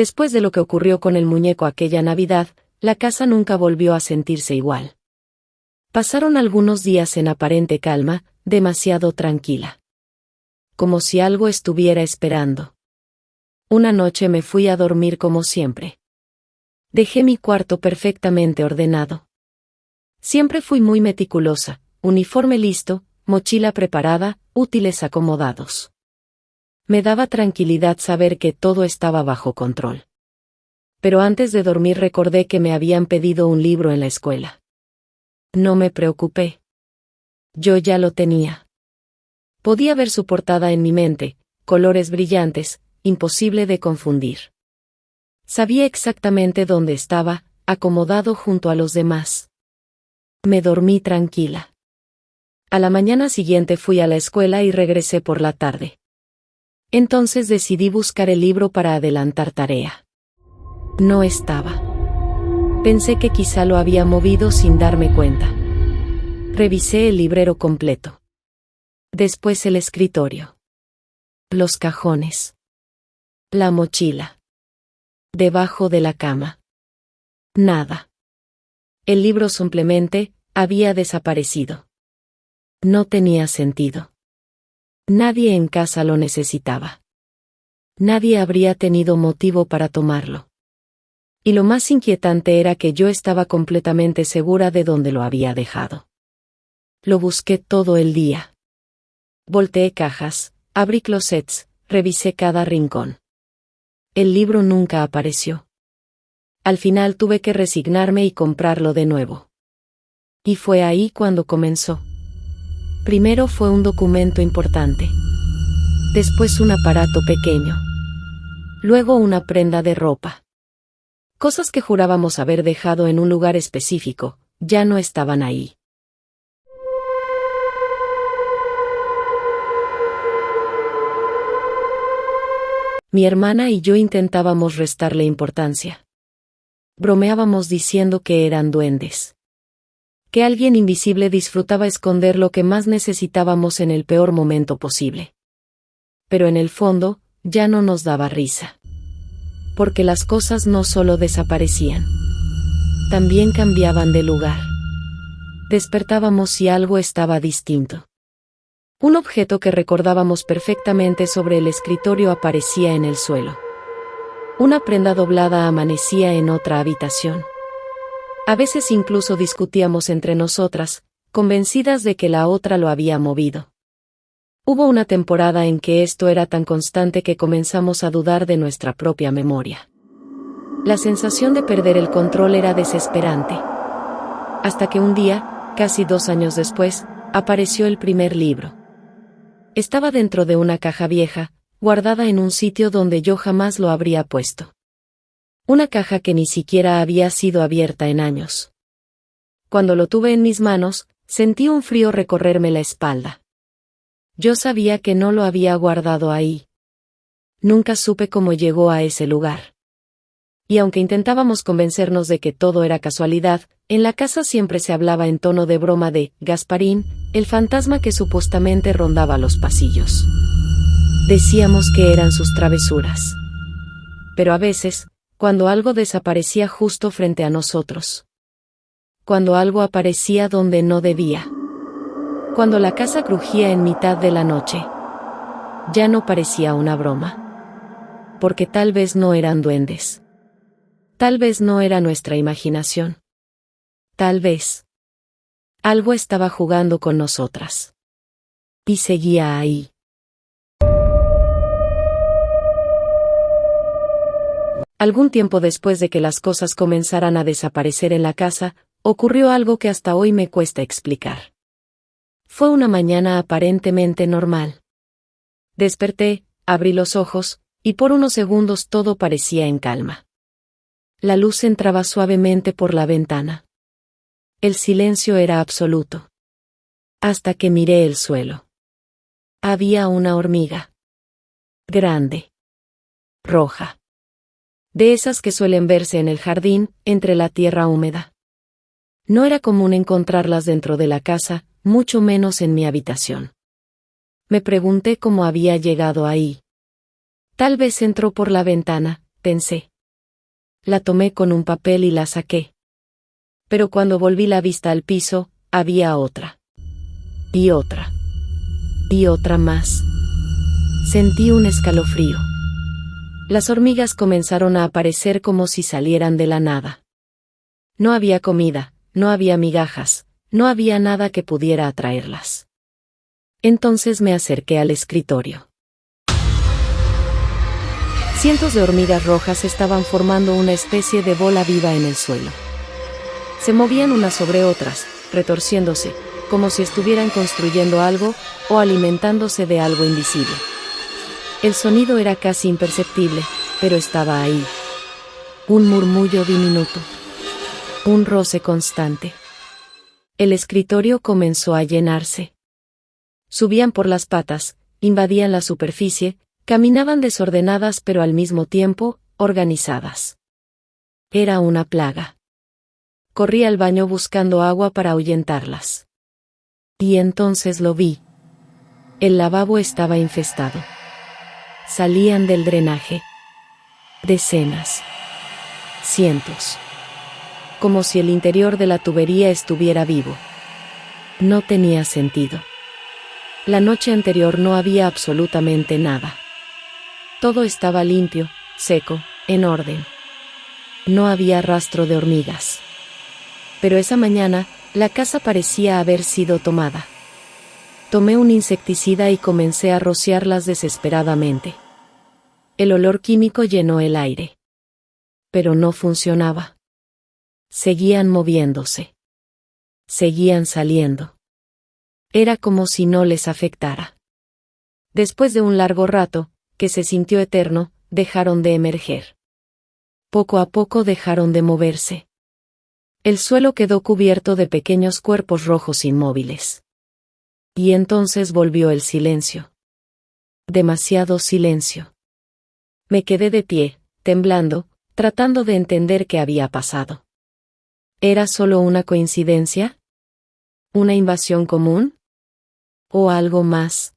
Después de lo que ocurrió con el muñeco aquella Navidad, la casa nunca volvió a sentirse igual. Pasaron algunos días en aparente calma, demasiado tranquila. Como si algo estuviera esperando. Una noche me fui a dormir como siempre. Dejé mi cuarto perfectamente ordenado. Siempre fui muy meticulosa, uniforme listo, mochila preparada, útiles acomodados. Me daba tranquilidad saber que todo estaba bajo control. Pero antes de dormir recordé que me habían pedido un libro en la escuela. No me preocupé. Yo ya lo tenía. Podía ver su portada en mi mente, colores brillantes, imposible de confundir. Sabía exactamente dónde estaba, acomodado junto a los demás. Me dormí tranquila. A la mañana siguiente fui a la escuela y regresé por la tarde. Entonces decidí buscar el libro para adelantar tarea. No estaba. Pensé que quizá lo había movido sin darme cuenta. Revisé el librero completo. Después el escritorio. Los cajones. La mochila. Debajo de la cama. Nada. El libro simplemente había desaparecido. No tenía sentido. Nadie en casa lo necesitaba. Nadie habría tenido motivo para tomarlo. Y lo más inquietante era que yo estaba completamente segura de dónde lo había dejado. Lo busqué todo el día. Volteé cajas, abrí closets, revisé cada rincón. El libro nunca apareció. Al final tuve que resignarme y comprarlo de nuevo. Y fue ahí cuando comenzó. Primero fue un documento importante. Después un aparato pequeño. Luego una prenda de ropa. Cosas que jurábamos haber dejado en un lugar específico, ya no estaban ahí. Mi hermana y yo intentábamos restarle importancia. Bromeábamos diciendo que eran duendes. Que alguien invisible disfrutaba esconder lo que más necesitábamos en el peor momento posible. Pero en el fondo, ya no nos daba risa. Porque las cosas no solo desaparecían. También cambiaban de lugar. Despertábamos si algo estaba distinto. Un objeto que recordábamos perfectamente sobre el escritorio aparecía en el suelo. Una prenda doblada amanecía en otra habitación. A veces incluso discutíamos entre nosotras, convencidas de que la otra lo había movido. Hubo una temporada en que esto era tan constante que comenzamos a dudar de nuestra propia memoria. La sensación de perder el control era desesperante. Hasta que un día, casi 2 años después, apareció el primer libro. Estaba dentro de una caja vieja, guardada en un sitio donde yo jamás lo habría puesto. Una caja que ni siquiera había sido abierta en años. Cuando lo tuve en mis manos, sentí un frío recorrerme la espalda. Yo sabía que no lo había guardado ahí. Nunca supe cómo llegó a ese lugar. Y aunque intentábamos convencernos de que todo era casualidad, en la casa siempre se hablaba en tono de broma de Gasparín, el fantasma que supuestamente rondaba los pasillos. Decíamos que eran sus travesuras. Pero a veces, cuando algo desaparecía justo frente a nosotros. Cuando algo aparecía donde no debía. Cuando la casa crujía en mitad de la noche. Ya no parecía una broma. Porque tal vez no eran duendes. Tal vez no era nuestra imaginación. Tal vez. Algo estaba jugando con nosotras. Y seguía ahí. Algún tiempo después de que las cosas comenzaran a desaparecer en la casa, ocurrió algo que hasta hoy me cuesta explicar. Fue una mañana aparentemente normal. Desperté, abrí los ojos, y por unos segundos todo parecía en calma. La luz entraba suavemente por la ventana. El silencio era absoluto. Hasta que miré el suelo. Había una hormiga. Grande. Roja. De esas que suelen verse en el jardín, entre la tierra húmeda. No era común encontrarlas dentro de la casa, mucho menos en mi habitación. Me pregunté cómo había llegado ahí. Tal vez entró por la ventana, pensé. La tomé con un papel y la saqué. Pero cuando volví la vista al piso, había otra. Y otra. Y otra más. Sentí un escalofrío. Las hormigas comenzaron a aparecer como si salieran de la nada. No había comida, no había migajas, no había nada que pudiera atraerlas. Entonces me acerqué al escritorio. Cientos de hormigas rojas estaban formando una especie de bola viva en el suelo. Se movían unas sobre otras, retorciéndose, como si estuvieran construyendo algo o alimentándose de algo invisible. El sonido era casi imperceptible, pero estaba ahí. Un murmullo diminuto. Un roce constante. El escritorio comenzó a llenarse. Subían por las patas, invadían la superficie, caminaban desordenadas pero al mismo tiempo, organizadas. Era una plaga. Corrí al baño buscando agua para ahuyentarlas. Y entonces lo vi. El lavabo estaba infestado. Salían del drenaje. Decenas. Cientos. Como si el interior de la tubería estuviera vivo. No tenía sentido. La noche anterior no había absolutamente nada. Todo estaba limpio, seco, en orden. No había rastro de hormigas. Pero esa mañana, la casa parecía haber sido tomada. Tomé un insecticida y comencé a rociarlas desesperadamente. El olor químico llenó el aire. Pero no funcionaba. Seguían moviéndose. Seguían saliendo. Era como si no les afectara. Después de un largo rato, que se sintió eterno, dejaron de emerger. Poco a poco dejaron de moverse. El suelo quedó cubierto de pequeños cuerpos rojos inmóviles. Y entonces volvió el silencio. Demasiado silencio. Me quedé de pie, temblando, tratando de entender qué había pasado. ¿Era solo una coincidencia? ¿Una invasión común? ¿O algo más?